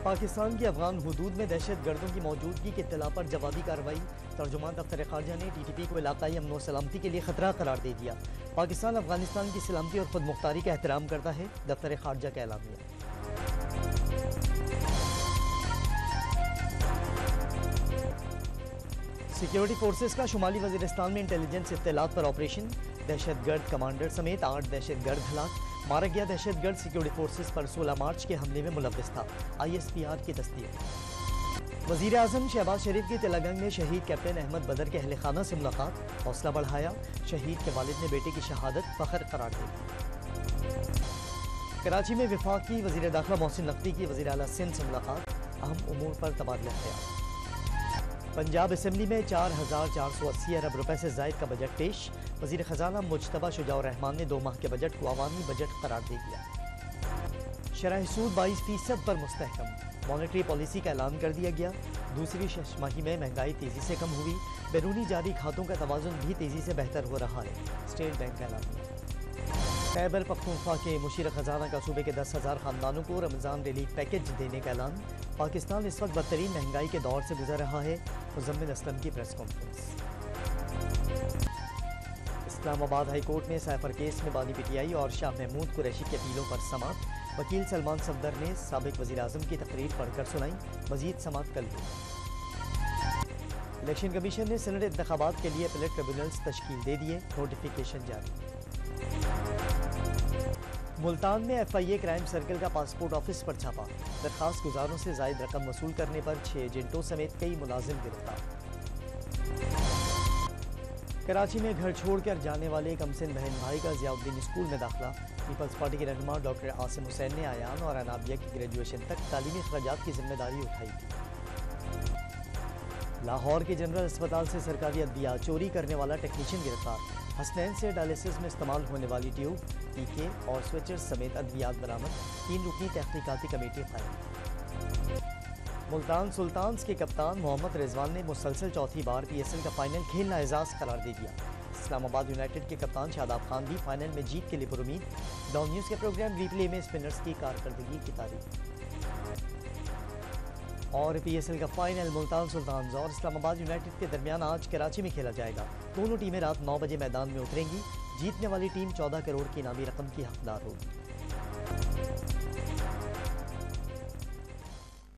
پاکستان کی افغان حدود میں دہشت گردوں کی موجودگی کی اطلاع پر جوابی کارروائی۔ ترجمان دفتر خارجہ نے ٹی ٹی پی کو علاقائی امن و سلامتی کے لیے خطرہ قرار دے دیا۔ پاکستان افغانستان کی سلامتی اور خود مختاری کا احترام کرتا ہے، دفتر خارجہ کا اعلامیہ۔ سیکیورٹی فورسز کا شمالی وزیرستان میں انٹیلیجنس اطلاعات پر آپریشن، دہشت گرد کمانڈر سمیت 8 دہشت گرد ہلاک۔ مارا گیا دہشت گرد سیکیورٹی فورسز پر 16 مارچ کے حملے میں ملوث تھا، آئی ایس پی آر کی تصدیق۔ وزیر اعظم شہباز شریف کی تلنگانہ میں شہید کیپٹن احمد بدر کے اہل خانہ سے ملاقات، حوصلہ بڑھایا، شہید کے والد نے بیٹے کی شہادت فخر قرار دی۔ کراچی میں وفاقی وزیر داخلہ محسن نقوی کی وزیر اعلیٰ سندھ سے ملاقات، اہم امور پر تبادلہ خیال۔ پنجاب اسمبلی میں 4480 ارب روپے سے زائد کا بجٹ پیش، وزیر خزانہ مجتبیٰ شجاع الرحمان نے 2 ماہ کے بجٹ کو عوامی بجٹ قرار دے دیا۔ شرح سود 22% پر مستحکم، مانیٹری پالیسی کا اعلان کر دیا گیا۔ دوسری شش ماہی میں مہنگائی تیزی سے کم ہوئی، بیرونی جاری کھاتوں کا توازن بھی تیزی سے بہتر ہو رہا ہے، اسٹیٹ بینک کا اعلان۔ خیبر پختونخوا کے مشیر خزانہ کا صوبے کے 10,000 خاندانوں کو رمضان ریلیف پیکج دینے کا اعلان۔ پاکستان اس وقت بدترین مہنگائی کے دور سے گزر رہا ہے، مزمل اسلم کی press conference. Islamabad high court میں سائفر کیس میں بانی پی ٹی آئی اور شاہ محمود قریشی کی اپیلوں پر سماعت، وکیل سلمان صفدر نے سابق وزیر اعظم کی تقریر پڑھ کر سنائی، مزید سماعت کل ہوگی۔ الیکشن کمیشن نے سینٹ انتخابات کے لیے اپیلیٹ ٹریبیونلز تشکیل دے دیے، نوٹیفیکیشن جاری۔ ملتان میں F I A crime circle کا پاسپورٹ آفس پر چھاپا، درخواست گزاروں سے زائد رقم وصول کرنے پر 6 ایجنٹوں سمیت کئی ملازم گرفتار۔ کراچی میں گھر چھوڑ کر جانے والے کمسن بہن بھائی کا ضیاء الدین اسکول میں داخلہ، پیپلز پارٹی کے رہنما ڈاکٹر عاصم حسین نے ایان اور انابیہ کی گریجویشن تک تعلیمی اخراجات کی ذمہ داری اٹھائی تھی۔ لاہور کے جنرل اسپتال سے سرکاری ادویات چوری کرنے والا ٹیکنیشین گرفتار، حسنین سے ڈائلیسس میں استعمال ہونے والی ٹیوب، ٹیکے اور سوئچز سمیت ادویات برآمد، 3 رکنی تحقیقاتی کمیٹی قائم۔ ملتان سلطانز کے کپتان محمد رضوان نے مسلسل چوتھی بار پی ایس ایل کا فائنل کھیلنا اعزاز قرار دے دیا۔ اسلام آباد یونائیٹڈ کے کپتان شاداب خان بھی فائنل میں جیت کے لیے پرامید، ڈاؤن نیوز کے پروگرام ریپلے میں اسپنرز کی کارکردگی کی تعریف۔ اور پی ایس ایل کا فائنل ملتان سلطانز اور اسلام آباد یونائیٹڈ کے درمیان آج کراچی میں کھیلا جائے گا۔ دونوں ٹیمیں رات 9 بجے میدان میں اتریں گی، جیتنے والی ٹیم 14 کروڑ کی انعامی رقم کی حقدار ہوگی۔